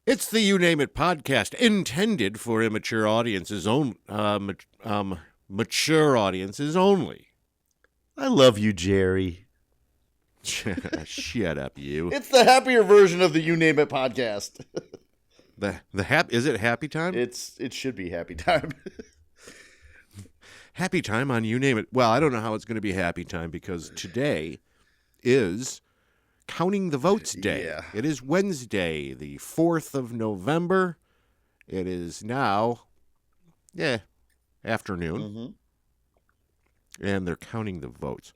It's the You Name It podcast, intended for immature audiences only. Mature audiences only. I love you, Jerry. Shut up, you. It's the happier version of the You Name It podcast. Is it happy time? It should be happy time. Happy time on You Name It. Well, I don't know how it's going to be happy time because today is Counting the Votes Day. Yeah. It is Wednesday, the 4th of November. It is now, afternoon. Mm-hmm. And they're counting the votes.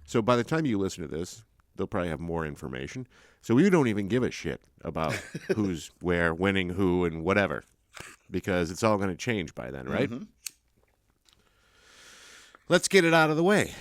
So by the time you listen to this, they'll probably have more information. So we don't even give a shit about who's where, winning who, and whatever. Because it's all going to change by then, right? Mm-hmm. Let's get it out of the way.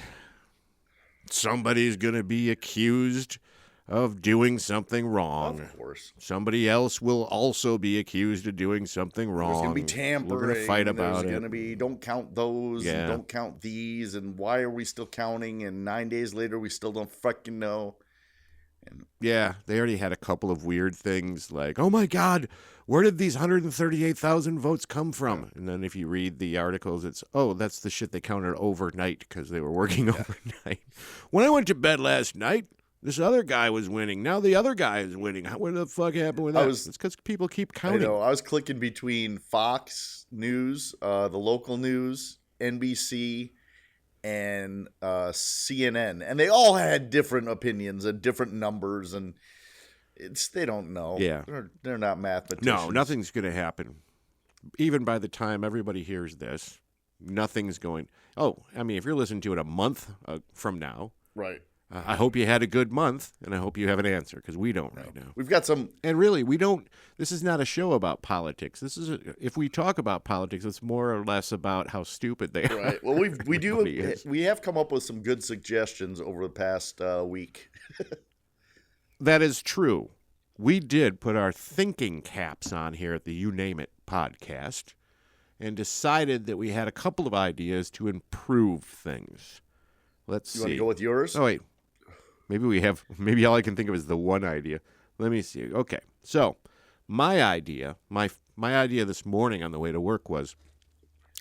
Somebody's going to be accused of doing something wrong. Of course. Somebody else will also be accused of doing something wrong. There's going to be tampering. We're going to fight about There's it. going to be don't count those and don't count these. And why are we still counting? And 9 days later, we still don't fucking know. And yeah, they already had a couple of weird things like, oh my God, where did these 138,000 votes come from? Yeah. And then if you read the articles, it's, that's the shit they counted overnight because they were working overnight. When I went to bed last night, this other guy was winning. Now the other guy is winning. What the fuck happened with that? It's because people keep counting. I know. I was clicking between Fox News, the local news, NBC, and CNN, and they all had different opinions and different numbers, and they don't know. Yeah, they're not mathematicians. No, nothing's going to happen. Even by the time everybody hears this, nothing's going. Oh, I mean, if you're listening to it a month from now, right? I hope you had a good month, and I hope you have an answer, because we don't right now. We've got some... And really, we don't... This is not a show about politics. If we talk about politics, it's more or less about how stupid they are. Right. Well, we have come up with some good suggestions over the past week. That is true. We did put our thinking caps on here at the You Name It podcast and decided that we had a couple of ideas to improve things. Let's see. You want to go with yours? Oh, wait. Maybe all I can think of is the one idea. Let me see. Okay. So my idea this morning on the way to work was,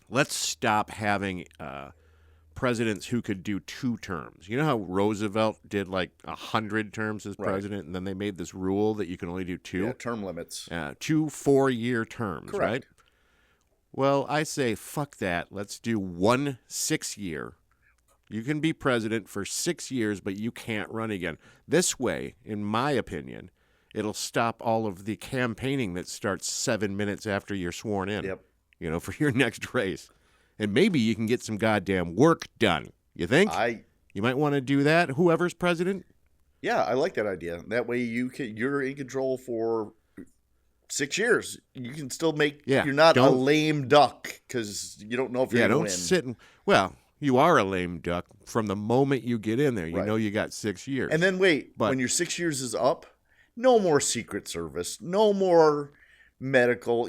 let's stop having presidents who could do 2 terms. You know how Roosevelt did like 100 terms as president, and then they made this rule that you can only do 2? Yeah, term limits. 2 4-year terms, correct. Right? Well, I say, fuck that. Let's do 1 6-year. You can be president for 6 years, but you can't run again. This way, in my opinion, it'll stop all of the campaigning that starts 7 minutes after you're sworn in. Yep. For your next race. And maybe you can get some goddamn work done. You think? You might want to do that, whoever's president? Yeah, I like that idea. That way you're in control for 6 years. You can still make... Yeah, you're not a lame duck because you don't know if you're going to win. Yeah, don't sit and... Well... You are a lame duck from the moment you get in there. You know you got 6 years. And then when your 6 years is up, no more Secret Service, no more medical,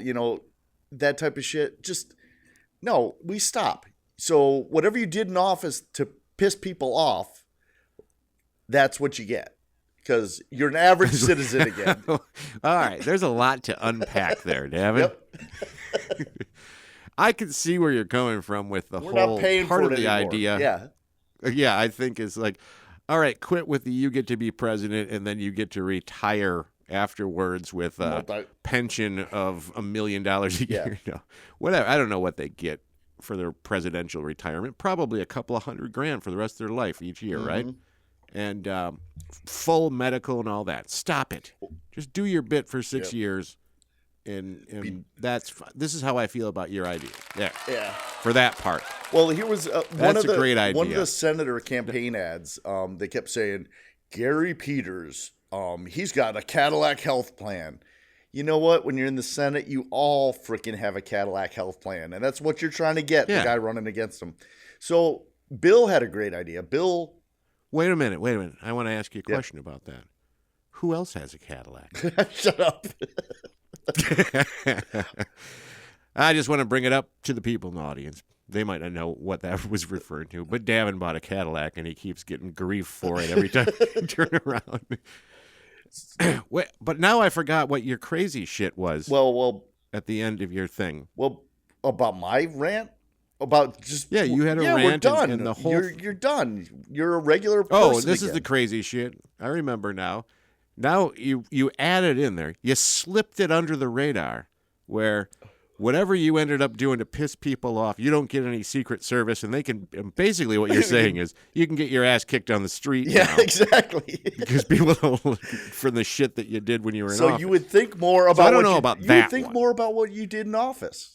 that type of shit. No, we stop. So whatever you did in office to piss people off, that's what you get. Because you're an average citizen again. All right. There's a lot to unpack there, Davin. Yep. I can see where you're coming from with the We're whole not paying part for of it the anymore. idea. Yeah, I think it's like, all right, quit with the you get to be president and then you get to retire afterwards with a pension of $1 million a year. No, whatever. I don't know what they get for their presidential retirement. Probably a couple of $100,000 for the rest of their life each year, right? And full medical and all that. Stop it. Just do your bit for 6 years. And this is how I feel about your idea. Yeah. For that part. Well, here was a great idea. One of the senator campaign ads. They kept saying, Gary Peters, he's got a Cadillac health plan. You know what? When you're in the Senate, you all freaking have a Cadillac health plan, and that's what you're trying to get. The guy running against him. So Bill had a great idea. Wait a minute. I want to ask you a question about that. Who else has a Cadillac? Shut up. I just want to bring it up to the people in the audience. They might not know what that was referring to, but Davin bought a Cadillac, and he keeps getting grief for it every time you turn around. Wait, but now I forgot what your crazy shit was. Well, at the end of your thing. Well, about my rant. About just you had a rant. We're done. And the whole you're done. You're a regular person. Oh, this again. is the crazy shit. I remember now. Now you added in there. You slipped it under the radar, where whatever you ended up doing to piss people off, you don't get any Secret Service, and they can. Basically, what you're saying is you can get your ass kicked on the street. Yeah, now exactly. Because people don't look for the shit that you did when you were in office. So you would think more about. I don't know about that. You would think more about what you did in office.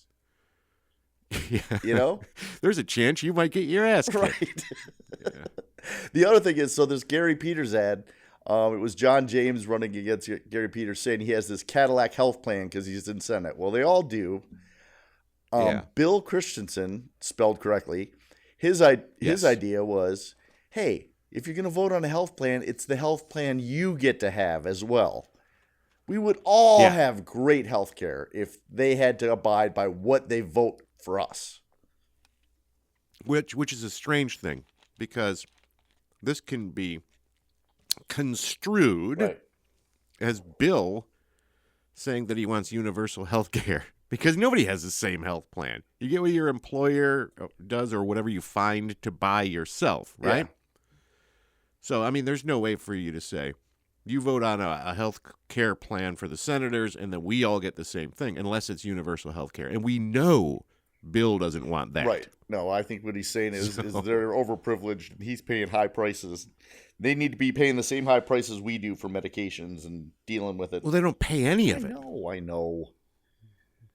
Yeah. You know, there's a chance you might get your ass kicked. Right. Yeah. The other thing is, so this Gary Peters ad. It was John James running against Gary Peters, saying he has this Cadillac health plan because he's in Senate. Well, they all do. Bill Christensen, spelled correctly, his idea was, hey, if you're going to vote on a health plan, it's the health plan you get to have as well. We would all have great health care if they had to abide by what they vote for us. Which is a strange thing, because this can be construed as Bill saying that he wants universal health care, because nobody has the same health plan. You get what your employer does or whatever you find to buy yourself, right? Yeah. So, I mean, there's no way for you to say, you vote on a health care plan for the senators and then we all get the same thing, unless it's universal health care. And we know Bill doesn't want that. Right. No, I think what he's saying is they're overprivileged and he's paying high prices. They need to be paying the same high prices we do for medications and dealing with it. Well, they don't pay any of it. I know.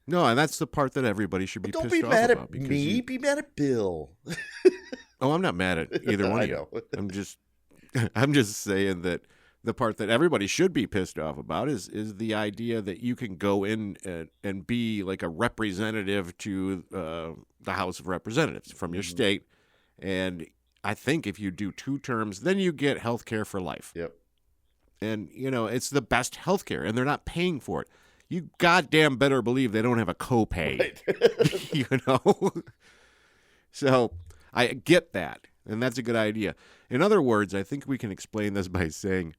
No, and that's the part that everybody should be pissed off about. Don't be mad at me. Be mad at Bill. Oh, I'm not mad at either one of you. I'm just saying that the part that everybody should be pissed off about is the idea that you can go in and be like a representative to the House of Representatives from your state. And I think if you do 2 terms, then you get health care for life. Yep. And, it's the best health care, and they're not paying for it. You goddamn better believe they don't have a copay. Right. So I get that, and that's a good idea. In other words, I think we can explain this by saying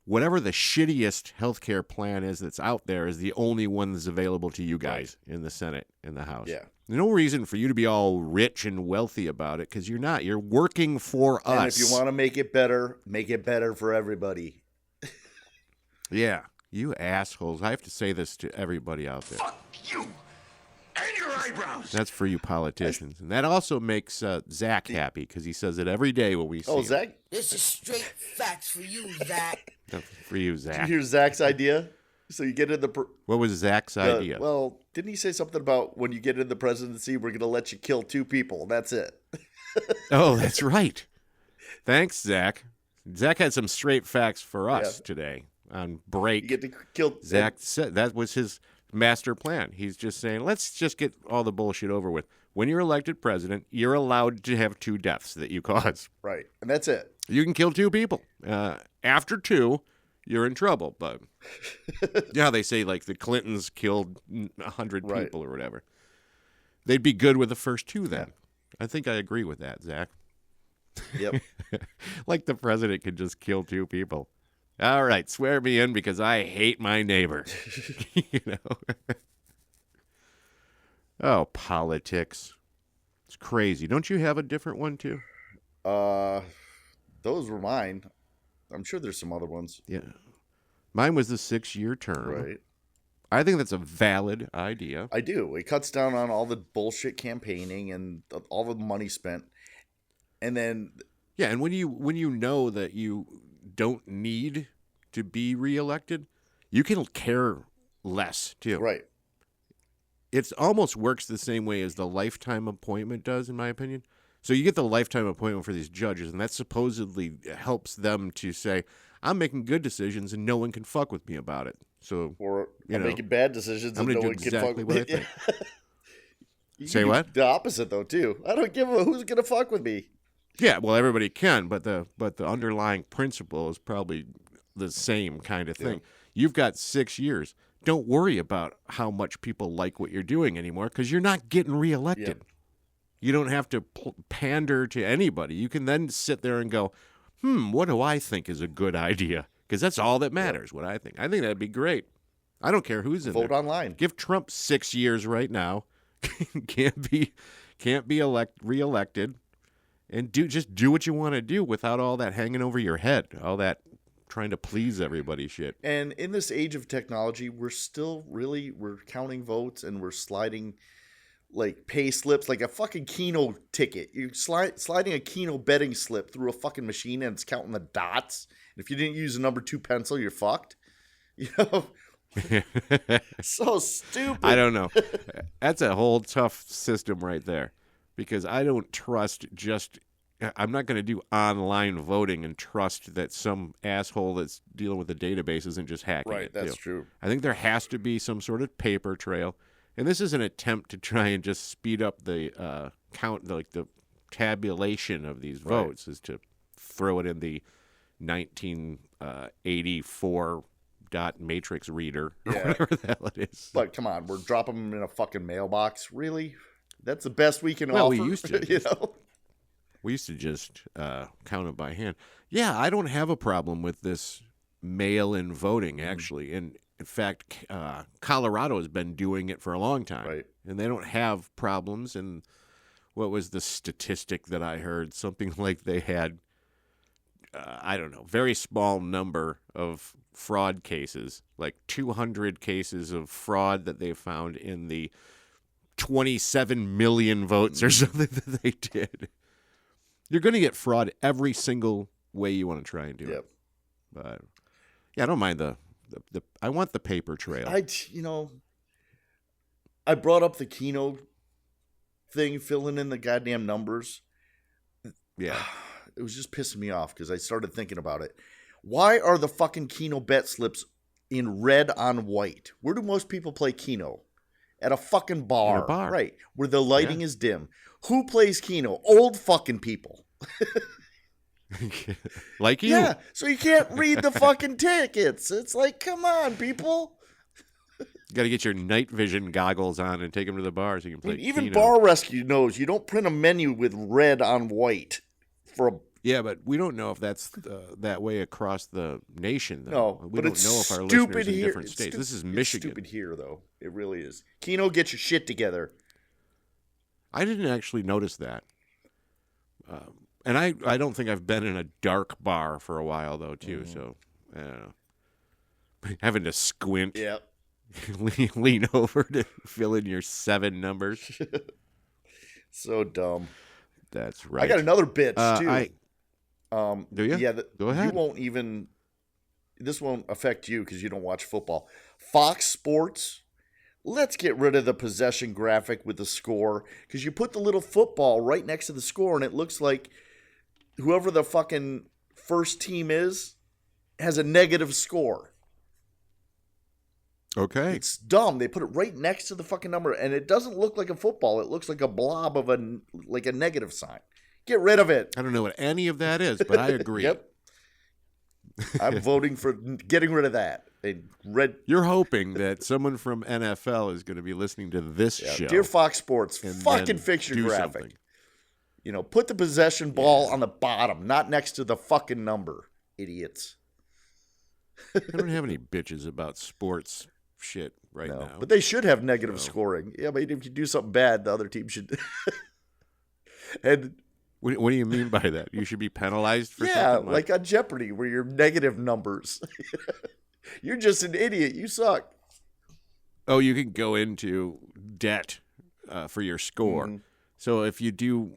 whatever the shittiest healthcare plan is that's out there is the only one that's available to you guys in the Senate and the House. Yeah. There's no reason for you to be all rich and wealthy about it, because you're not. You're working for us. And if you want to make it better for everybody. Yeah. You assholes. I have to say this to everybody out there. Fuck you and your eyebrows. That's for you politicians. And that also makes Zach happy, because he says it every day when we see him. Zach? This is straight facts for you, Zach. For you, Zach. Did you hear Zach's idea? So you get in the... What was Zach's idea? Well, didn't he say something about when you get in the presidency, we're going to let you kill 2 people? That's it. Oh, that's right. Thanks, Zach. Zach had some straight facts for us today on break. You get to kill... Zach said that was his master plan. He's just saying, let's just get all the bullshit over with. When you're elected president, you're allowed to have 2 deaths that you cause. Right. And that's it. You can kill 2 people. After 2, you're in trouble. But they say like the Clintons killed 100 people or whatever. They'd be good with the first 2 then. I think I agree with that, Zach. Yep. Like the president could just kill 2 people. All right, swear me in because I hate my neighbor. Oh, politics. It's crazy. Don't you have a different one too? Those were mine. I'm sure there's some other ones. Yeah. Mine was the 6-year term. Right. I think that's a valid idea. I do. It cuts down on all the bullshit campaigning and all the money spent. And then... Yeah, and when you know that you don't need to be reelected, you can care less too. Right. It almost works the same way as the lifetime appointment does, in my opinion. So you get the lifetime appointment for these judges, and that supposedly helps them to say, I'm making good decisions and no one can fuck with me about it. So, or I'm making bad decisions and no one can fuck with me. Say what? The opposite though too. I don't give a who's gonna fuck with me. Yeah, well, everybody can, but the underlying principle is probably the same kind of thing. Yeah. You've got 6 years. Don't worry about how much people like what you're doing anymore, because you're not getting reelected. Yeah. You don't have to pander to anybody. You can then sit there and go, what do I think is a good idea? because that's all that matters. What I think that'd be great. I don't care who's in Vote there. online. Give Trump 6 years right now. can't be reelected, and do what you want to do without all that hanging over your head, all that trying to please everybody shit. And in this age of technology, we're counting votes and we're sliding like pay slips, like a fucking Keno ticket. You're sliding a Keno betting slip through a fucking machine and it's counting the dots. And if you didn't use a number 2 pencil, you're fucked. You know? So stupid. I don't know. That's a whole tough system right there, because I don't trust I'm not going to do online voting and trust that some asshole that's dealing with the database isn't just hacking it. Right, that's true. I think there has to be some sort of paper trail. And this is an attempt to try and just speed up the count, like the tabulation of these votes, is to throw it in the 1984 dot matrix reader or whatever the hell it is. But come on, we're dropping them in a fucking mailbox. Really? That's the best we can offer. Well, we used to. You know? We used to just count them by hand. Yeah, I don't have a problem with this mail-in voting, actually. And in fact, Colorado has been doing it for a long time. Right. And they don't have problems. And what was the statistic that I heard? Something like they had, I don't know, very small number of fraud cases, like 200 cases of fraud that they found in the 27 million votes or something that they did. You're going to get fraud every single way you want to try and do it. But yeah, I don't mind the I want the paper trail. I brought up the Keno thing, filling in the goddamn numbers. Yeah. It was just pissing me off because I started thinking about it. Why are the fucking Keno bet slips in red on white? Where do most people play Keno? At a fucking bar. In a bar. Right. Where the lighting is dim. Who plays Keno? Old fucking people. Like you. Yeah. So you can't read the fucking tickets. It's like, come on, people. You got to get your night vision goggles on and take them to the bar so you can play Even Keno. Bar Rescue knows you don't print a menu with red on white for a. Yeah, but we don't know if that's that way across the nation, though. No, we but don't it's know if our stupid listeners in here. different states. This is Michigan. It's stupid here, though. It really is. Keno, get your shit together. I didn't actually notice that. And I don't think I've been in a dark bar for a while, though, too. So, I don't know. Having to squint. Yep. lean over to fill in your 7 numbers. So dumb. That's right. I got another bitch, too. Do you? Yeah. Go ahead. This won't affect you because you don't watch football. Fox Sports, let's get rid of the possession graphic with the score, because you put the little football right next to the score and it looks like whoever the fucking first team is has a negative score. Okay. It's dumb. They put it right next to the fucking number and it doesn't look like a football. It looks like a blob of a negative sign. Get rid of it. I don't know what any of that is, but I agree. Yep. I'm voting for getting rid of that. You're hoping that someone from NFL is going to be listening to this show. Dear Fox Sports, fucking fix your graphic. Something. Put the possession ball on the bottom, not next to the fucking number, idiots. I don't have any bitches about sports shit now. But they should have negative scoring. Yeah, but if you do something bad, the other team should. And what do you mean by that? You should be penalized for something? Yeah, like on Jeopardy, where you're negative numbers. You're just an idiot. You suck. Oh, you can go into debt for your score. Mm-hmm. So if you do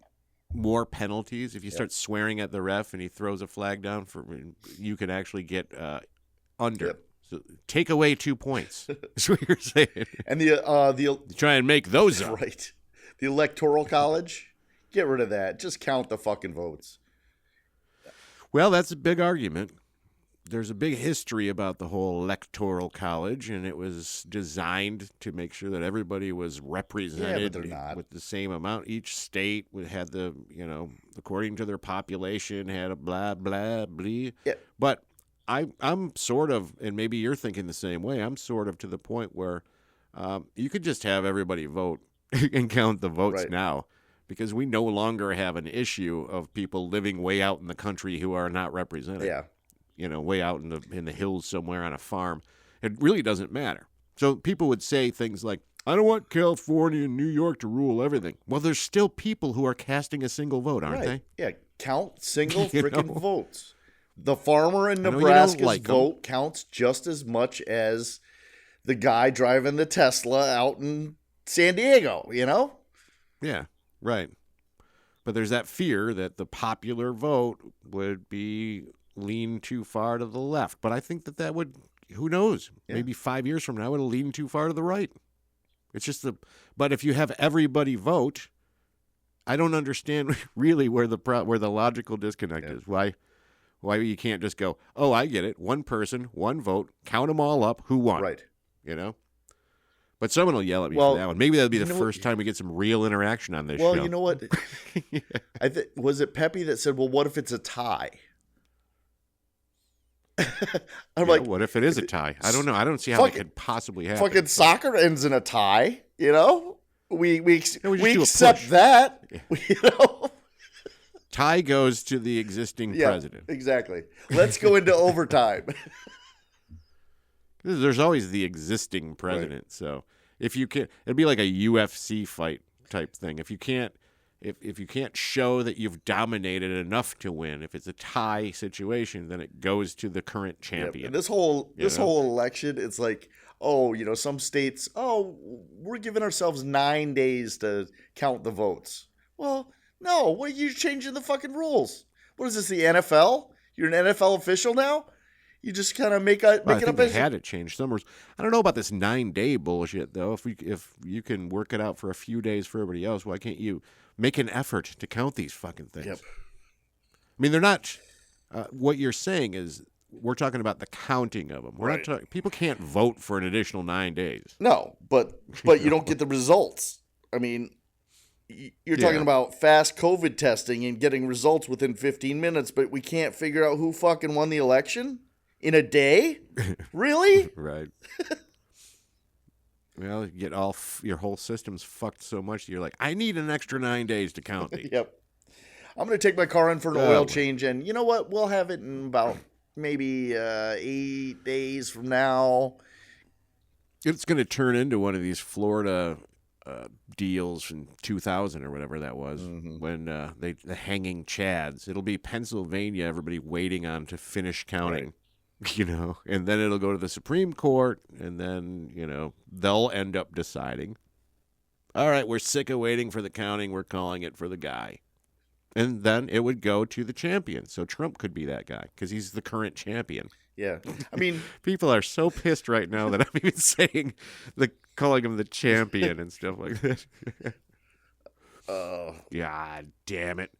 more penalties, if you start swearing at the ref and he throws a flag down, you can actually get under. Yep. So take away 2 points. That's what you're saying. And the try and make those up. Right. The Electoral College. Get rid of that. Just count the fucking votes. Well, that's a big argument. There's a big history about the whole Electoral College, and it was designed to make sure that everybody was represented with the same amount. Each state had according to their population, had a blah, blah, blah. Yeah. But I'm sort of, and maybe you're thinking the same way, I'm sort of to the point where you could just have everybody vote and count the votes now. Because we no longer have an issue of people living way out in the country who are not represented. Yeah. way out in the hills somewhere on a farm. It really doesn't matter. So people would say things like, I don't want California and New York to rule everything. Well, there's still people who are casting a single vote, aren't they? Yeah, count single freaking votes. The farmer in Nebraska's vote counts just as much as the guy driving the Tesla out in San Diego, Yeah, right. But there's that fear that the popular vote would be lean too far to the left. But I think that would, who knows, maybe 5 years from now, it'll lean too far to the right. It's just but if you have everybody vote, I don't understand really where the logical disconnect is. Why you can't just go, oh, I get it. One person, one vote, count them all up. Who won? Right. But someone will yell at me for that one. Maybe that'll be the first time we get some real interaction on this show. Well, you know what? Was it Pepe that said, well, what if it's a tie? I'm like, what if it is a tie? I don't know. I don't see how it could possibly happen. Fucking soccer ends in a tie, We accept push. that, Tie goes to the existing president. Exactly. Let's go into overtime. There's always the existing president. Right. So if you can't, it'd be like a UFC fight type thing. If you can't show that you've dominated enough to win, if it's a tie situation, then it goes to the current champion. And this whole election, it's like, some states, we're giving ourselves 9 days to count the votes. Well, no, what are you changing the fucking rules? What is this, the NFL? You're an NFL official now? You just kind of make it up. They had to change some rules. I don't know about this 9-day bullshit though. If you can work it out for a few days for everybody else, why can't you make an effort to count these fucking things? Yep. I mean, they're not. What you're saying is we're talking about the counting of them. We're not talking. People can't vote for an additional 9 days. No, but you don't get the results. I mean, you're talking about fast COVID testing and getting results within 15 minutes, but we can't figure out who fucking won the election in a day? Really? Right. Well, you get your whole system's fucked so much that you're like, I need an extra 9 days to count these. Yep. I'm going to take my car in for an oil change, and you know what? We'll have it in about maybe 8 days from now. It's going to turn into one of these Florida deals from 2000 or whatever that was, when the hanging chads. It'll be Pennsylvania, everybody waiting on to finish counting. Right. And then it'll go to the Supreme Court, and then, they'll end up deciding, all right, we're sick of waiting for the counting, we're calling it for the guy. And then it would go to the champion. So Trump could be that guy because he's the current champion. Yeah. I mean, people are so pissed right now that I'm even saying calling him the champion and stuff like that. God damn it.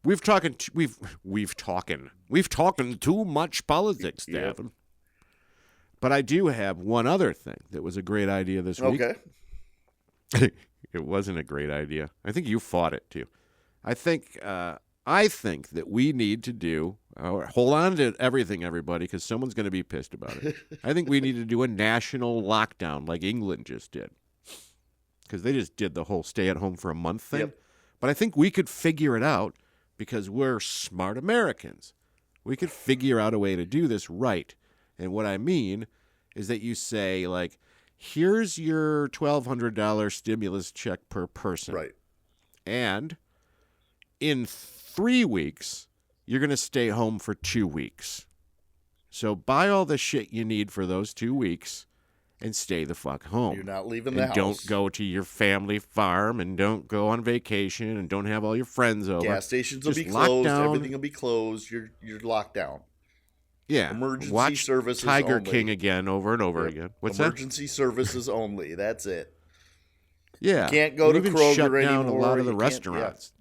We've talking too much politics, Davin. Yep. But I do have one other thing that was a great idea this week. Okay. It wasn't a great idea. I think you fought it too. I think that we need to do. Hold on to everything, everybody, because someone's going to be pissed about it. I think we need to do a national lockdown like England just did, because they just did the whole stay at home for a month thing. Yep. But I think we could figure it out because we're smart Americans. We could figure out a way to do this right. And what I mean is that you say, like, here's your $1,200 stimulus check per person. Right. And in 3 weeks, you're going to stay home for 2 weeks. So buy all the shit you need for those 2 weeks and stay the fuck home. You're not leaving the house. Don't go to your family farm, and don't go on vacation, and don't have all your friends over. Gas stations will be closed. Everything will be closed. You're locked down. Yeah. Emergency services Tiger only. King again over and over again. What's Emergency services only. That's it. Yeah. You can't go to Kroger shut down anymore. A lot of the restaurants.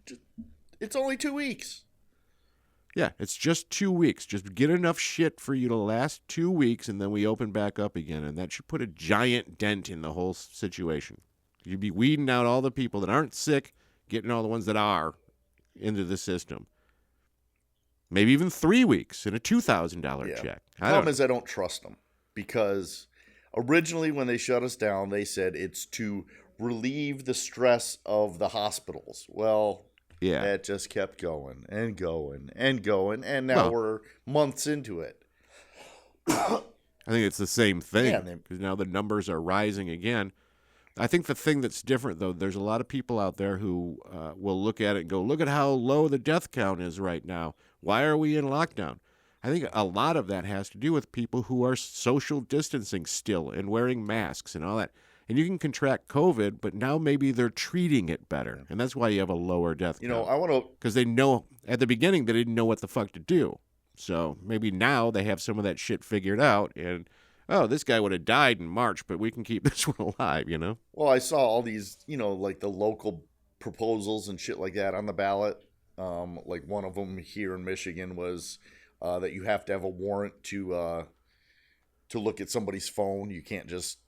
It's only 2 weeks. Yeah, it's just 2 weeks. Just get enough shit for you to last 2 weeks, and then we open back up again. And that should put a giant dent in the whole situation. You'd be weeding out all the people that aren't sick, getting all the ones that are into the system. Maybe even 3 weeks and a $2,000 check. The problem is I don't trust them, because originally when they shut us down, they said it's to relieve the stress of the hospitals. Well, that just kept going and going and going, and now we're months into it. I think it's the same thing Yeah, because now the numbers are rising again. I think the thing that's different, though, there's a lot of people out there who will look at it and go, look at how low the death count is right now. Why are we in lockdown? I think a lot of that has to do with people who are social distancing still and wearing masks and all that. And you can contract COVID, but now maybe they're treating it better. And that's why you have a lower death count. I want to... Because they know, at the beginning, they didn't know what the fuck to do. So maybe now they have some of that shit figured out and, oh, this guy would have died in March, but we can keep this one alive, Well, I saw all these, like the local proposals and shit like that on the ballot. Like one of them here in Michigan was that you have to have a warrant to look at somebody's phone. You can't just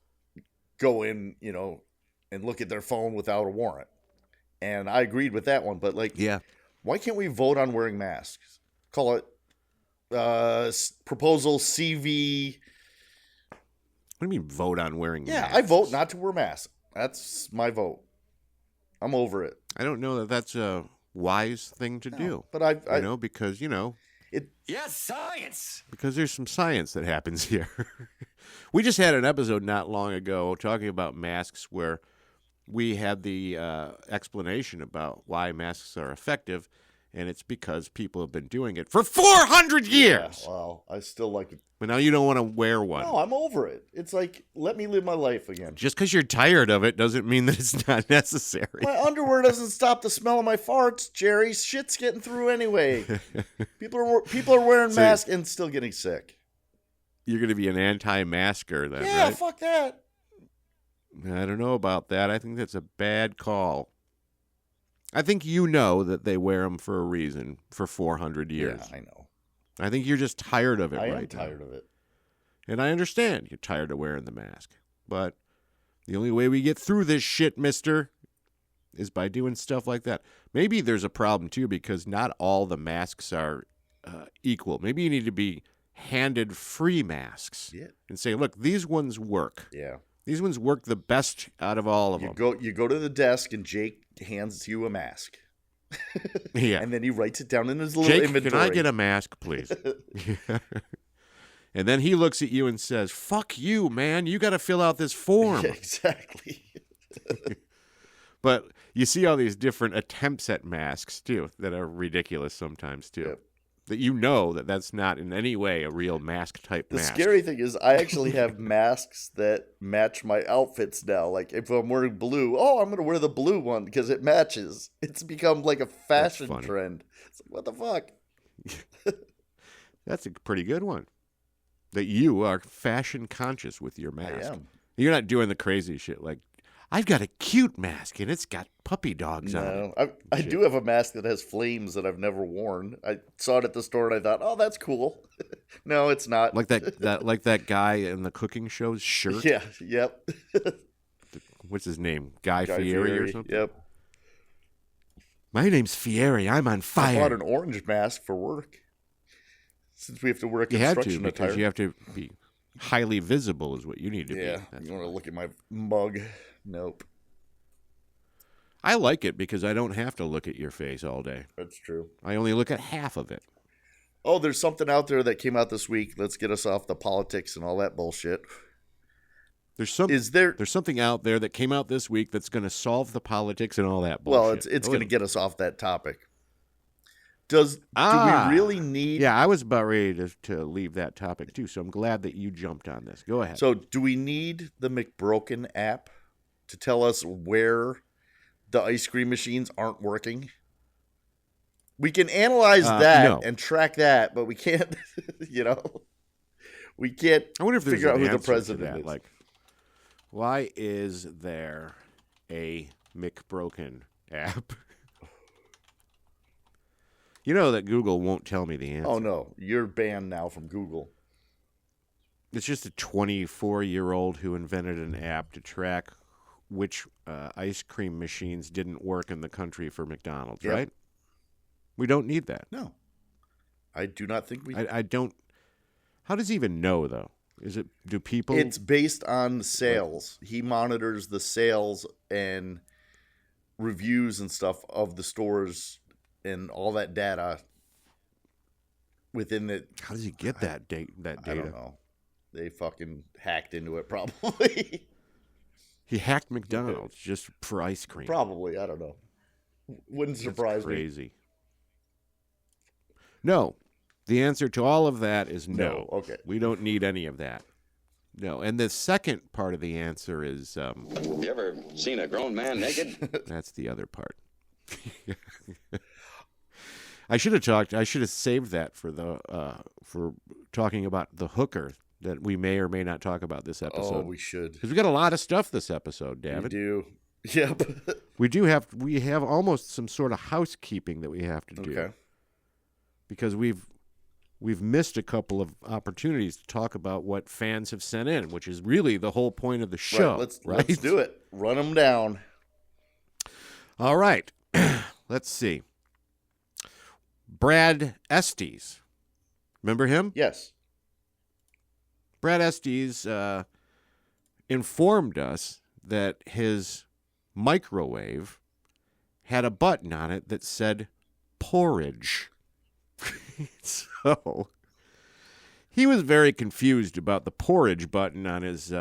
go in, and look at their phone without a warrant. And I agreed with that one, but why can't we vote on wearing masks? Call it proposal CV. What do you mean vote on wearing masks? Yeah, I vote not to wear masks. That's my vote. I'm over it. I don't know that that's a wise thing to do. But I because, Yes, science. because there's some science that happens here. We just had an episode not long ago talking about masks where we had the explanation about why masks are effective, and it's because people have been doing it for 400 years. Yeah, well, I still like it. But now you don't want to wear one. No, I'm over it. It's like, let me live my life again. Just because you're tired of it doesn't mean that it's not necessary. My underwear doesn't stop the smell of my farts, Jerry. Shit's getting through anyway. People are wearing masks and still getting sick. You're going to be an anti-masker then, Yeah, right? fuck that. I don't know about that. I think that's a bad call. I think you know that they wear them for a reason for 400 years. Yeah, I know. I think you're just tired of it I right am now. tired of it. And I understand you're tired of wearing the mask. But the only way we get through this shit, mister, is by doing stuff like that. Maybe there's a problem, too, because not all the masks are equal. Maybe you need to be handed free masks and say, look, these ones work. Yeah. These ones work the best out of all of them. You go to the desk and Jake hands you a mask. Yeah. And then he writes it down in his little Jake, inventory. can I get a mask, please? And then he looks at you and says, fuck you, man. You got to fill out this form. Yeah, exactly. But you see all these different attempts at masks, too, that are ridiculous sometimes, too. Yep. That you know that that's not in any way a real mask-type mask. The scary thing is I actually have masks that match my outfits now. Like, if I'm wearing blue, I'm going to wear the blue one because it matches. It's become like a fashion trend. It's like, what the fuck? That's a pretty good one. That you are fashion conscious with your mask. I am. You're not doing the crazy shit like, I've got a cute mask and it's got puppy dogs on it. No, I do have a mask that has flames that I've never worn. I saw it at the store and I thought, oh, that's cool. No, it's not. Like that guy in the cooking show's shirt. Yeah, yep. What's his name? Guy Fieri or something? Yep. My name's Fieri. I'm on fire. I bought an orange mask for work. Since we have to wear a construction attire. Because you have to be highly visible is what you need to be. Yeah, you want to look at my mug. Nope. I like it because I don't have to look at your face all day. That's true. I only look at half of it. Oh, there's something out there that came out this week. Let's get us off the politics and all that bullshit. There's something out there that came out this week that's going to solve the politics and all that bullshit. Well, it's going to get us off that topic. Do we really need... Yeah, I was about ready to leave that topic too, so I'm glad that you jumped on this. Go ahead. So do we need the McBroken app to tell us where the ice cream machines aren't working? We can analyze that and track that, but we can't, we can't I wonder if there's figure out an who the answer president to that. is. Like, why is there a McBroken app? You know that Google won't tell me the answer. Oh, no. You're banned now from Google. It's just a 24-year-old who invented an app to track which ice cream machines didn't work in the country for McDonald's, right? We don't need that. No. I do not think we... I don't... How does he even know, though? Do people... It's based on sales. He monitors the sales and reviews and stuff of the stores and all that data within the... How does he get that data? I don't know. They fucking hacked into it, probably. He hacked McDonald's just for ice cream. Probably, I don't know. Wouldn't surprise me. Crazy. No. The answer to all of that is no. Okay. We don't need any of that. No. And the second part of the answer is... you ever seen a grown man naked? That's the other part. I should have saved that for talking about the hooker that we may or may not talk about this episode. Oh, we should. Because we got a lot of stuff this episode, David. We do. Yep. We have almost some sort of housekeeping that we have to do. Okay. Because we've missed a couple of opportunities to talk about what fans have sent in, which is really the whole point of the show. Right, let's do it. Run them down. All right. Let's see. Brad Estes. Remember him? Yes. Brad Estes informed us that his microwave had a button on it that said porridge. So he was very confused about the porridge button on his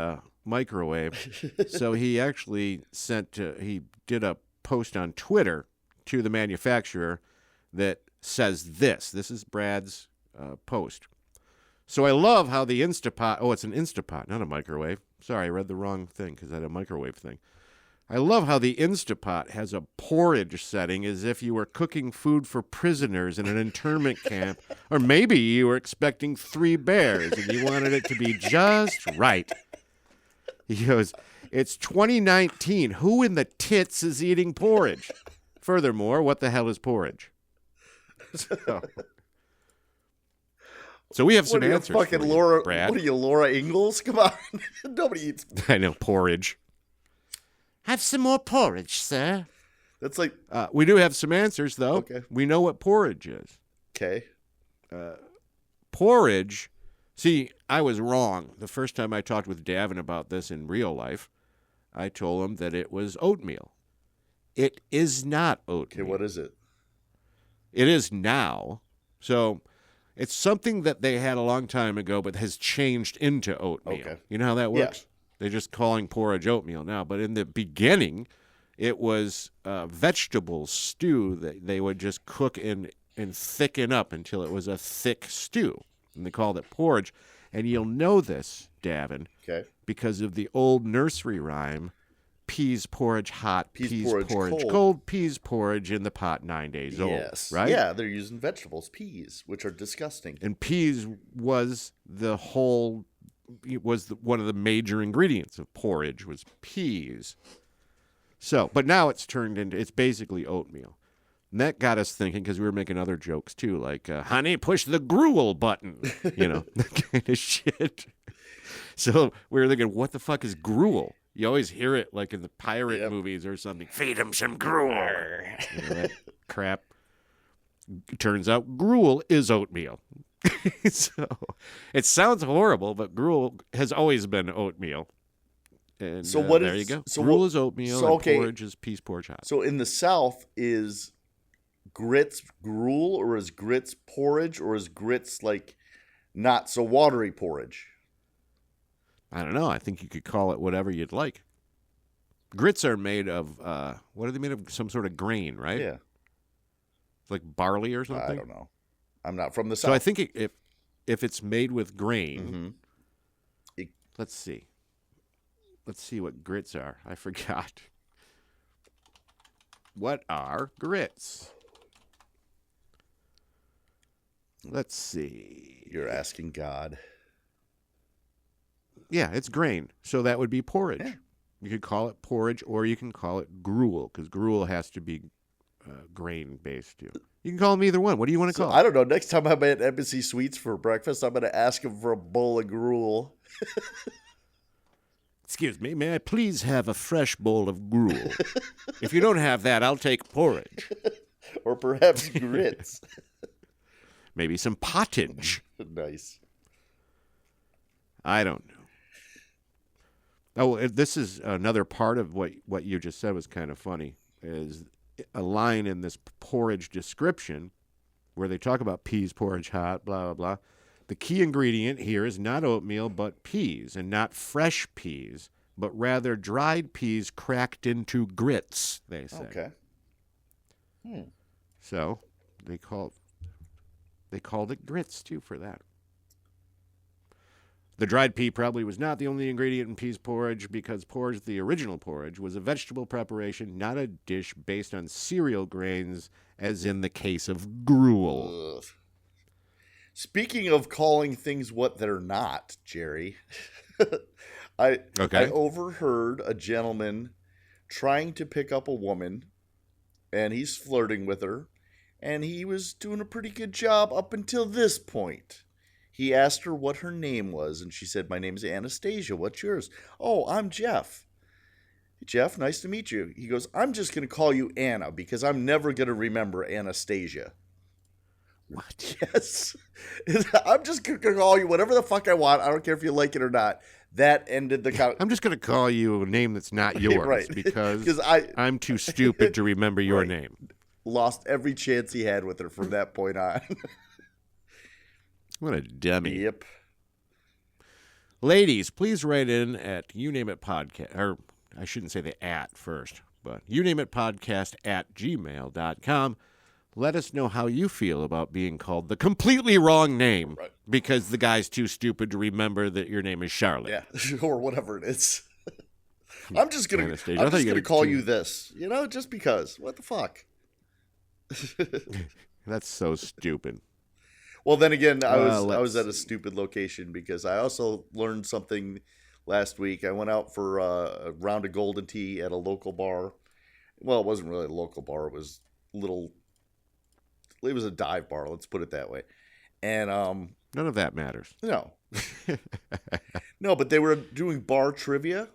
microwave. So he actually he did a post on Twitter to the manufacturer that says this. This is Brad's post. So I love how the Instapot, it's an Instapot, not a microwave. Sorry, I read the wrong thing because I had a microwave thing. I love how the Instapot has a porridge setting as if you were cooking food for prisoners in an internment camp, or maybe you were expecting 3 bears and you wanted it to be just right. He goes, it's 2019. Who in the tits is eating porridge? Furthermore, what the hell is porridge? So we have some answers for you, Brad. What are you, Laura Ingalls? Come on. Nobody eats. I know, porridge. Have some more porridge, sir. That's like... we do have some answers, though. Okay. We know what porridge is. Okay. Porridge... See, I was wrong. The first time I talked with Davin about this in real life, I told him that it was oatmeal. It is not oatmeal. Okay, what is it? It is now. So... It's something that they had a long time ago, but has changed into oatmeal. Okay. You know how that works? Yeah. They're just calling porridge oatmeal now. But in the beginning, it was vegetable stew that they would just cook and thicken up until it was a thick stew. And they called it porridge. And you'll know this, Davin, because of the old nursery rhyme, peas porridge hot, peas porridge cold, peas porridge in the pot 9 days old. Right? Yeah, they're using vegetables, peas, which are disgusting. And peas was one of the major ingredients of porridge was peas. So, but now it's basically oatmeal. And that got us thinking, because we were making other jokes too, like, honey, push the gruel button, that kind of shit. So we were thinking, what the fuck is gruel? You always hear it like in the pirate movies or something. Feed him some gruel. That crap. Turns out gruel is oatmeal. So it sounds horrible, but gruel has always been oatmeal. And so there you go. So gruel is oatmeal and porridge is peas porridge hot. So in the South, is grits gruel, or is grits porridge, or is grits like not so watery porridge? I don't know. I think you could call it whatever you'd like. Grits are made of, what are they made of? Some sort of grain, right? Yeah. Like barley or something? I don't know. I'm not from the South. So I think if it's made with grain, let's see. Let's see what grits are. I forgot. What are grits? Let's see. You're asking God. Yeah, it's grain. So that would be porridge. Yeah. You could call it porridge, or you can call it gruel, because gruel has to be grain-based too. You can call them either one. What do you want to call it? I don't know. Next time I'm at Embassy Suites for breakfast, I'm going to ask him for a bowl of gruel. Excuse me, may I please have a fresh bowl of gruel? If you don't have that, I'll take porridge. Or perhaps grits. Maybe some pottage. Nice. I don't know. Oh, this is another part of what you just said was kind of funny, is a line in this porridge description where they talk about peas porridge hot, blah, blah, blah. The key ingredient here is not oatmeal, but peas, and not fresh peas, but rather dried peas cracked into grits, they say. Okay. So they called it grits, too, for that. The dried pea probably was not the only ingredient in peas porridge, because porridge, the original porridge, was a vegetable preparation, not a dish based on cereal grains, as in the case of gruel. Ugh. Speaking of calling things what they're not, Jerry, I overheard a gentleman trying to pick up a woman, and he's flirting with her, and he was doing a pretty good job up until this point. He asked her what her name was, and she said, "My name's Anastasia. What's yours?" "Oh, I'm Jeff." "Jeff, nice to meet you." He goes, "I'm just going to call you Anna because I'm never going to remember Anastasia." What? Yes. I'm just going to call you whatever the fuck I want. I don't care if you like it or not. That ended the I'm just going to call you a name that's not yours, right. because I'm too stupid to remember your name. Lost every chance he had with her from that point on. What a dummy. Yep. Ladies, please write in at YouNameItPodcast, or I shouldn't say the at first, but YouNameItPodcast@gmail.com. Let us know how you feel about being called the completely wrong name because the guy's too stupid to remember that your name is Charlotte. Yeah, or whatever it is. I'm just going to call you this, just because. What the fuck? That's so stupid. Well, then again, I was at a stupid location because I also learned something last week. I went out for a round of golden tea at a local bar. Well, it wasn't really a local bar. It was it was a dive bar, let's put it that way. And none of that matters. No. No, but they were doing bar trivia.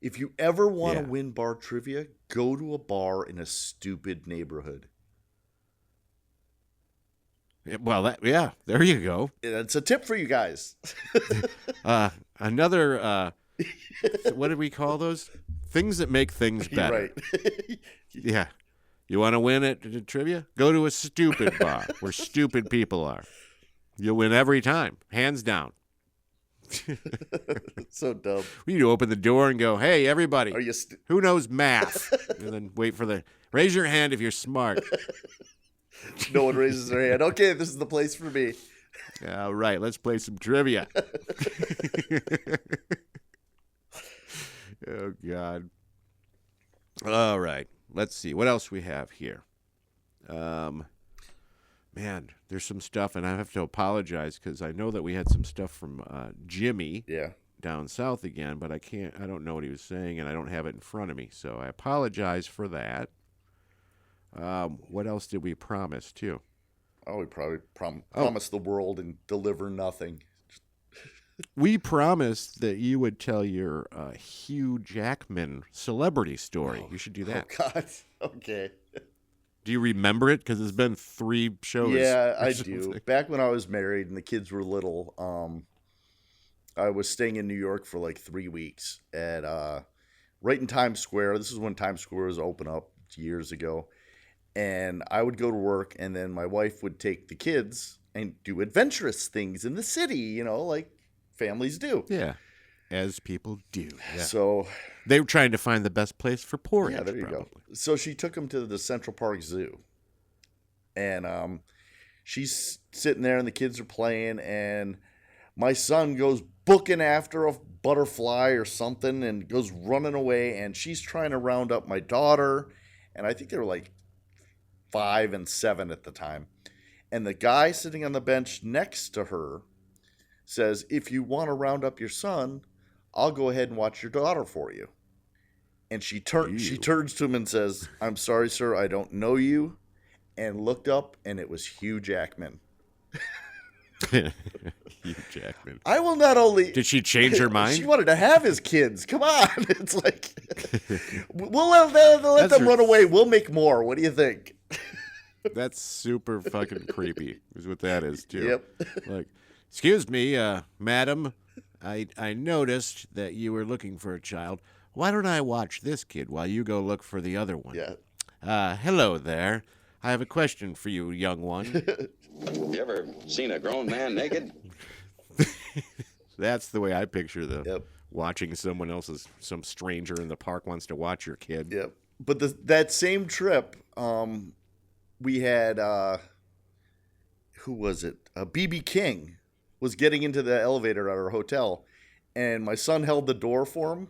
If you ever want to win bar trivia, go to a bar in a stupid neighborhood. Well, there you go. That's a tip for you guys. Another, what did we call those? Things that make things better. Right. Yeah. You want to win at trivia? Go to a stupid bar where stupid people are. You'll win every time, hands down. So dumb. We need to open the door and go, "Hey, everybody, Are you who knows math?" And then wait for raise your hand if you're smart. No one raises their hand. Okay, this is the place for me. All right, let's play some trivia. Oh, God. All right, let's see. What else we have here? Man, there's some stuff, and I have to apologize because I know that we had some stuff from Jimmy down south again, but I don't know what he was saying, and I don't have it in front of me, so I apologize for that. What else did we promise, too? Oh, we probably promised the world and deliver nothing. We promised that you would tell your Hugh Jackman celebrity story. You should do that. Oh, God. Okay. Do you remember it? Because it's been 3 shows. Yeah, I do. Back when I was married and the kids were little, I was staying in New York for like 3 weeks at right in Times Square. This is when Times Square was open up years ago. And I would go to work, and then my wife would take the kids and do adventurous things in the city, like families do. Yeah, as people do. Yeah. So they were trying to find the best place for porridge. Yeah, there you go. So she took them to the Central Park Zoo, and she's sitting there, and the kids are playing, and my son goes booking after a butterfly or something, and goes running away, and she's trying to round up my daughter, and I think they were like 5 and 7 at the time. And the guy sitting on the bench next to her says, "If you want to round up your son, I'll go ahead and watch your daughter for you." And she turns to him and says, "I'm sorry, sir, I don't know you." And looked up, and it was Hugh Jackman. Hugh Jackman. I will not only... Did she change her mind? She wanted to have his kids. Come on. It's like, we'll let them run away. We'll make more. What do you think? That's super fucking creepy, is what that is, too. Yep. Like, "Excuse me, madam, I noticed that you were looking for a child. Why don't I watch this kid while you go look for the other one?" Yeah. Hello there. I have a question for you, young one. You ever seen a grown man naked? That's the way I picture Yep. watching some stranger in the park wants to watch your kid. Yep. But that same trip, we had who was it? BB King was getting into the elevator at our hotel, and my son held the door for him.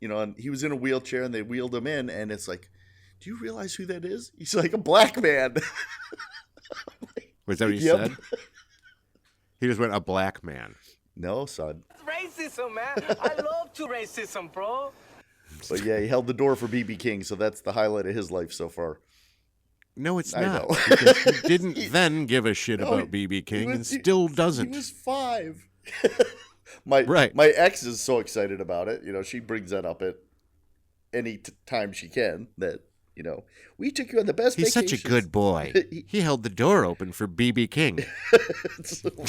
And he was in a wheelchair, and they wheeled him in, and it's like, do you realize who that is? He's like, a black man. Was that what he said? He just went, a black man. No, son. Racism, man. I love to racism, bro. But yeah, he held the door for BB King, so that's the highlight of his life so far. No, it's I not. know. Because he didn't then give a shit about BB King and still doesn't. He was 5. My ex is so excited about it. She brings that up at any time she can. That we took you on the best He's vacations. such a good boy. He held the door open for BB King.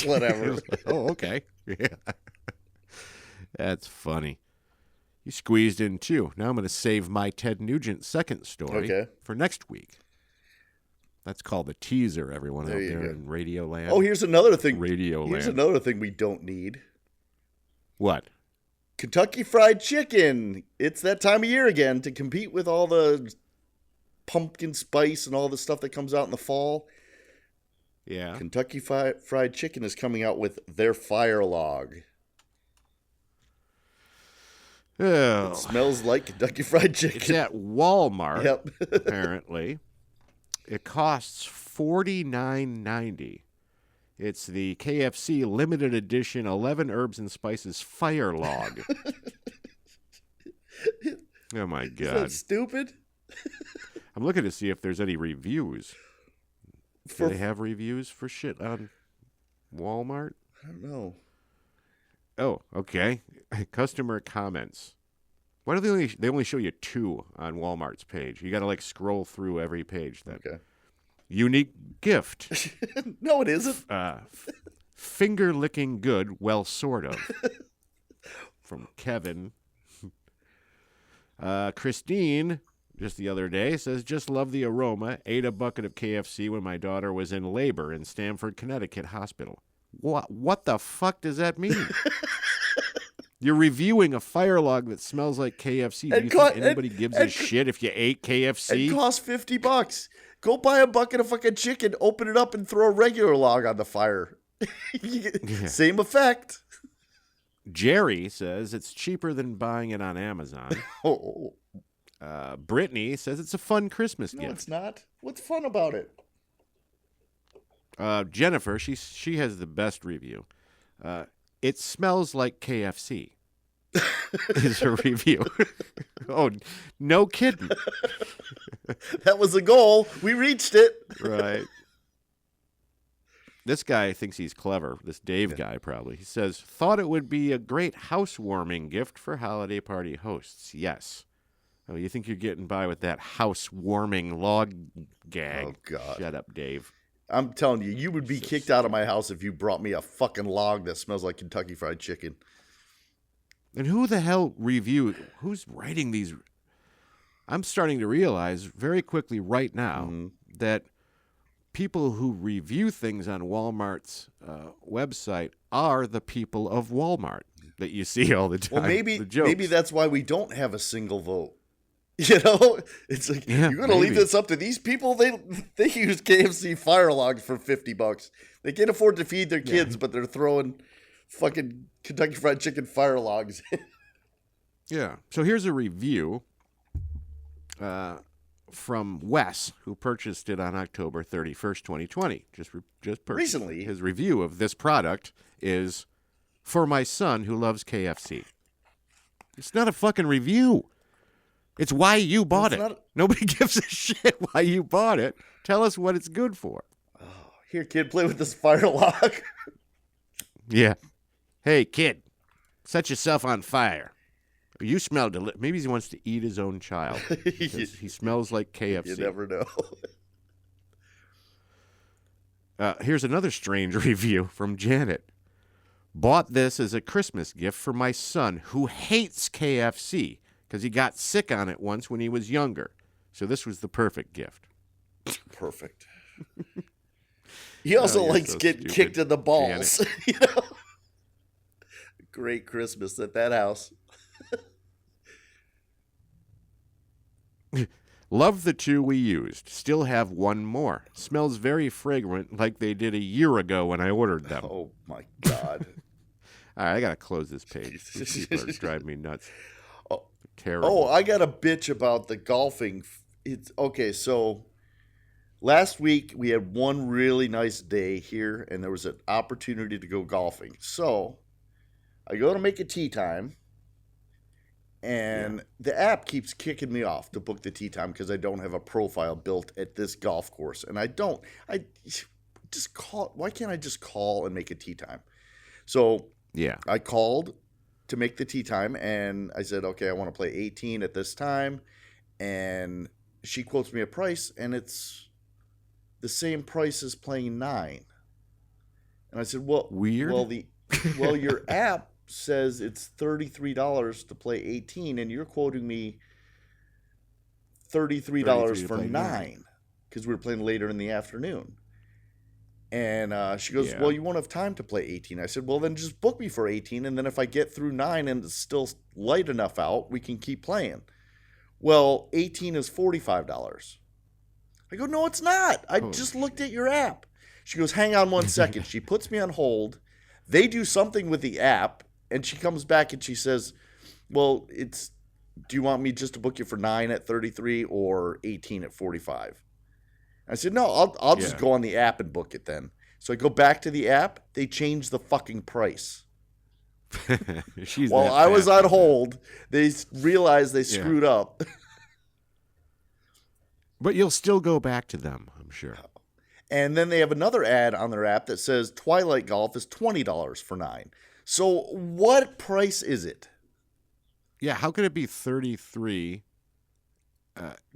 Whatever. Oh, okay. Yeah. That's funny. You squeezed in 2. Now I'm going to save my Ted Nugent second story for next week. That's called a teaser, everyone out there in Radio Land. Oh, here's another thing. Here's another thing we don't need. What? Kentucky Fried Chicken. It's that time of year again to compete with all the pumpkin spice and all the stuff that comes out in the fall. Yeah. Kentucky Fried Chicken is coming out with their fire log. Oh. It smells like Kentucky Fried Chicken. It's at Walmart, Yep. apparently. It costs $49.90. It's the KFC limited edition 11 herbs and spices fire log. Oh, my God. Is that stupid? I'm looking to see if there's any reviews. Do they have reviews for shit on Walmart? I don't know. Oh, okay. Customer comments. Why do they only show you 2 on Walmart's page? You got to scroll through every page then. Okay. Unique gift. No, it isn't. Finger licking good, well, sort of. From Kevin. Christine, just the other day, says, just love the aroma. Ate a bucket of KFC when my daughter was in labor in Stamford, Connecticut hospital. What the fuck does that mean? You're reviewing a fire log that smells like KFC. Do you think anybody gives a shit if you ate KFC? It costs $50. Go buy a bucket of fucking chicken, open it up, and throw a regular log on the fire. Same effect. Jerry says it's cheaper than buying it on Amazon. Oh. Brittany says it's a fun Christmas gift. No, it's not. What's fun about it? Jennifer, she has the best review. It smells like KFC. Is her review. Oh, no kidding. That was the goal. We reached it. Right. This guy thinks he's clever. This Dave guy probably. He says, thought it would be a great housewarming gift for holiday party hosts. Yes. Oh, you think you're getting by with that housewarming log gag? Oh, God. Shut up, Dave. I'm telling you, you would be kicked out of my house if you brought me a fucking log that smells like Kentucky Fried Chicken. And who the hell who's writing these? I'm starting to realize very quickly right now that people who review things on Walmart's website are the people of Walmart that you see all the time. Well, maybe that's why we don't have a single vote. It's like, you're going to leave this up to these people? They use KFC fire logs for $50. They can't afford to feed their kids, but they're throwing fucking Kentucky Fried Chicken fire logs in. Yeah. So here's a review from Wes, who purchased it on October 31st, 2020. Just purchased recently. His review of this product is, for my son who loves KFC. It's not a fucking review. It's why you bought it. Nobody gives a shit why you bought it. Tell us what it's good for. Oh, here, kid, play with this fire log. Yeah. Hey, kid, set yourself on fire. You smell delicious. Maybe he wants to eat his own child because he smells like KFC. You never know. Here's another strange review from Janet. Bought this as a Christmas gift for my son who hates KFC because he got sick on it once when he was younger. So this was the perfect gift. Perfect. He also likes getting kicked in the balls. great Christmas at that house. Love the 2 we used. Still have 1 more. Smells very fragrant like they did a year ago when I ordered them. Oh, my God. All right, I got to close this page. These people are driving me nuts. Oh, terrible. Oh, I got a bitch about the golfing. It's okay, so last week we had one really nice day here, and there was an opportunity to go golfing. So I go to make a tee time, and the app keeps kicking me off to book the tee time because I don't have a profile built at this golf course. And I just call. Why can't I just call and make a tee time? So yeah, I called to make the tee time, and I said, okay, I want to play 18 at this time. And she quotes me a price, and it's the same price as playing 9. And I said, well, weird. Well, your app says it's $33 to play 18, and you're quoting me $33 for 9 because we were playing later in the afternoon. And she goes, well, you won't have time to play 18. I said, well, then just book me for 18, and then if I get through 9 and it's still light enough out, we can keep playing. Well, 18 is $45. I go, no, it's not. I just looked at your app. She goes, hang on 1 second. She puts me on hold. They do something with the app, and she comes back and she says, well, do you want me just to book you for 9 at 33 or 18 at 45? I said, no, I'll just go on the app and book it then. So I go back to the app. They change the fucking price. While I was on hold, they realized they screwed up. But you'll still go back to them, I'm sure. And then they have another ad on their app that says Twilight Golf is $20 for 9. So what price is it? Yeah, how could it be 33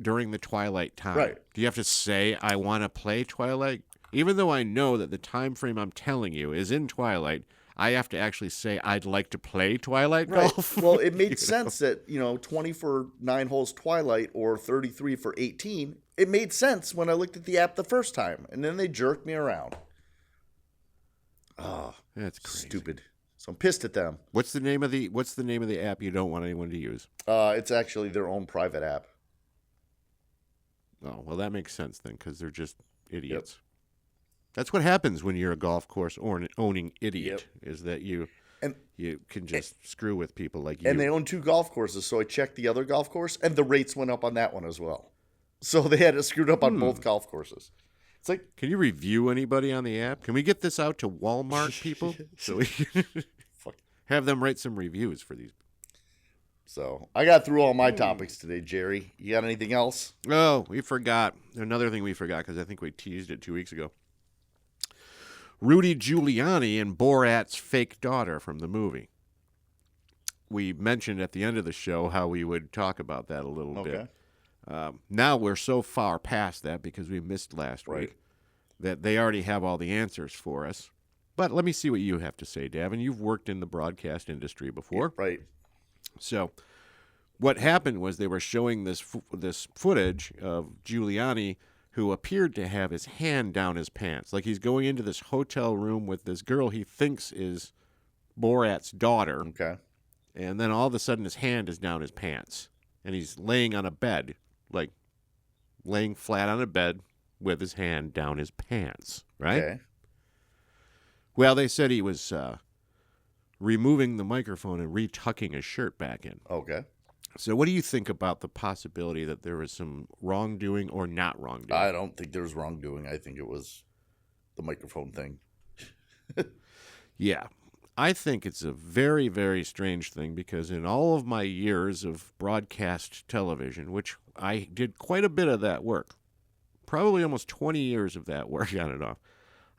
during the Twilight time? Right. Do you have to say, I want to play Twilight? Even though I know that the time frame I'm telling you is in Twilight, I have to actually say I'd like to play Twilight Golf. Well, it made sense that, 20 for 9 holes Twilight or 33 for 18. It made sense when I looked at the app the first time, and then they jerked me around. Oh, that's crazy. Stupid. So I'm pissed at them. What's the name of the app you don't want anyone to use? It's actually their own private app. Oh, well, that makes sense then, because they're just idiots. Yep. That's what happens when you're a golf course owning idiot, is that you can just screw with people like you. And they own 2 golf courses, so I checked the other golf course, and the rates went up on that one as well. So they had it screwed up on both golf courses. It's like, can you review anybody on the app? Can we get this out to Walmart people so we can have them write some reviews for these? So I got through all my topics today, Jerry. You got anything else? Oh, we forgot. Another thing we forgot, because I think we teased it 2 weeks ago. Rudy Giuliani and Borat's fake daughter from the movie. We mentioned at the end of the show how we would talk about that a little bit. Now we're so far past that because we missed last week that they already have all the answers for us. But let me see what you have to say, Davin. You've worked in the broadcast industry before. Right. So what happened was they were showing this footage of Giuliani, who appeared to have his hand down his pants. Like he's going into this hotel room with this girl he thinks is Borat's daughter. Okay. And then all of a sudden his hand is down his pants. And he's laying on a bed, like laying flat on a bed with his hand down his pants, right? Okay. Well, they said he was removing the microphone and retucking his shirt back in. Okay. So what do you think about the possibility that there was some wrongdoing or not wrongdoing? I don't think there was wrongdoing. I think it was the microphone thing. Yeah. I think it's a very, very strange thing because in all of my years of broadcast television, which I did quite a bit of that work, probably almost 20 years of that work on and off,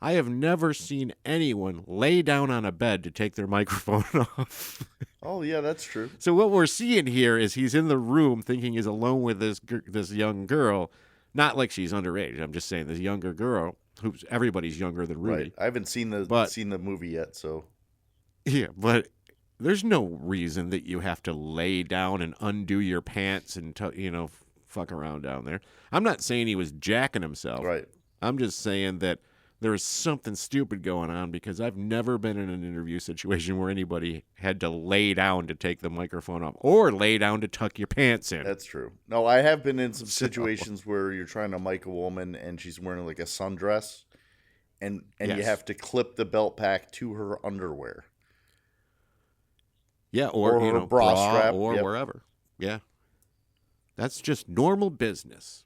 I have never seen anyone lay down on a bed to take their microphone off. Oh, yeah, that's true. So what we're seeing here is he's in the room thinking he's alone with this young girl, not like she's underage. I'm just saying this younger girl, who's everybody's younger than Rudy. Right. I haven't seen the movie yet, so. Yeah, but there's no reason that you have to lay down and undo your pants and fuck around down there. I'm not saying he was jacking himself. Right. I'm just saying that there is something stupid going on, because I've never been in an interview situation where anybody had to lay down to take the microphone off or lay down to tuck your pants in. That's true. No, I have been in some situations where you're trying to mic a woman and she's wearing like a sundress, and Yes. you have to clip the belt pack to her underwear. Yeah, or her you know, bra bra strap, or yep. wherever. Yeah. That's just normal business.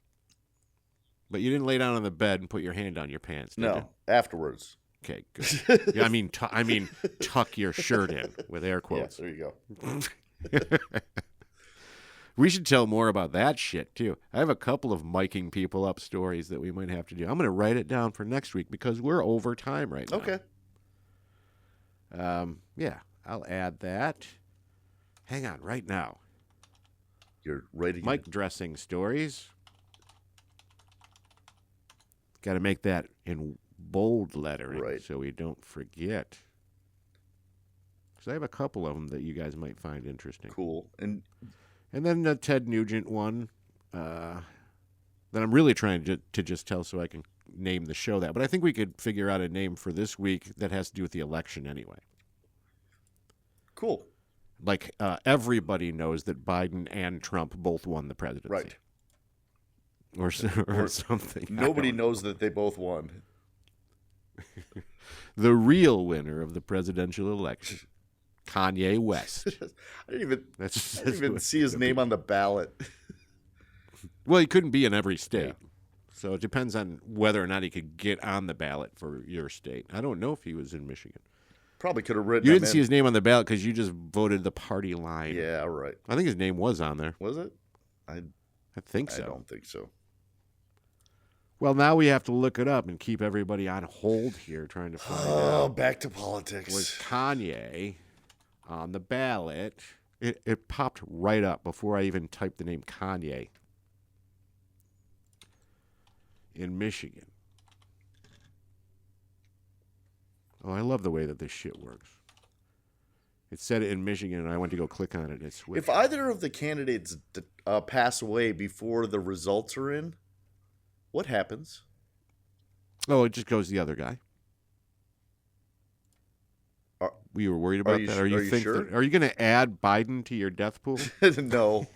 But you didn't lay down on the bed and put your hand on your pants, did you? No, afterwards. Okay, good. Yeah, I mean, tuck your shirt in with air Yeah, quotes. there you go. We should tell more about that shit, too. I have a couple of miking people up stories that we might have to do. I'm going to write it down for next week because we're over time right now. Okay. Yeah, I'll add that. Hang on, right now. You're writing Mic dressing stories. Got to make that in bold lettering Right. so we don't forget. Because I have a couple of them that you guys might find interesting. Cool. And then the Ted Nugent one that I'm really trying to just tell so I can name the show that. But I think we could figure out a name for this week that has to do with the election anyway. cool. Like everybody knows that Biden and Trump both won the presidency. Right. Or something. Nobody knows that they both won. The real winner of the presidential election, Kanye West. I didn't That's even see his name on the ballot. Well, he couldn't be in every state. So it depends on whether or not he could get on the ballot for your state. I don't know if he was in Michigan. Probably could have written You him didn't in. see his name on the ballot because you just voted the party line. Yeah, right. I think his name was on there. Was it? I think so. I don't think so. Well, now we have to look it up and keep everybody on hold here trying to find out. Back to politics. Was Kanye on the ballot? It popped right up before I even typed the name Kanye. In Michigan. Oh, I love the way that this shit works. It said it in Michigan, and I went to go click on it, and it switched. If either of the candidates pass away before the results are in, what happens? Oh, it just goes the other guy. We were worried about that. Are you sure? Are you going to add Biden to your death pool? No.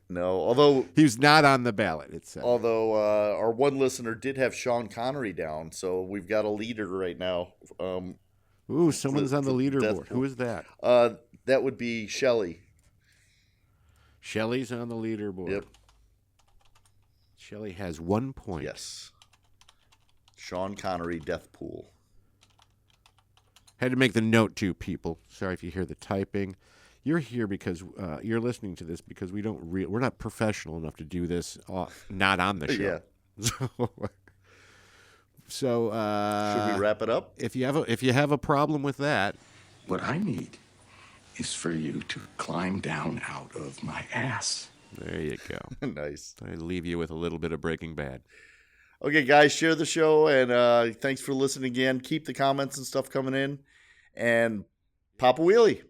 No. Although He's not on the ballot, it said. our one listener did have Sean Connery down, so we've got a leader right now. Ooh, someone's on the for death leaderboard. pool. Who is that? That would be Shelley. Shelley's on the leaderboard. Yep. Shelley has 1 point. Yes. Sean Connery death pool. Had to make the note too, people. Sorry if you hear the typing. You're here because you're listening to this because we're not professional enough to do this not on the show. Yeah. So should we wrap it up? If you have a problem with that, What I need is for you to climb down out of my ass. there you go. Nice. I leave you with a little bit of Breaking Bad. Okay, guys, share the show, and thanks for listening again. Keep the comments and stuff coming in, and pop a wheelie.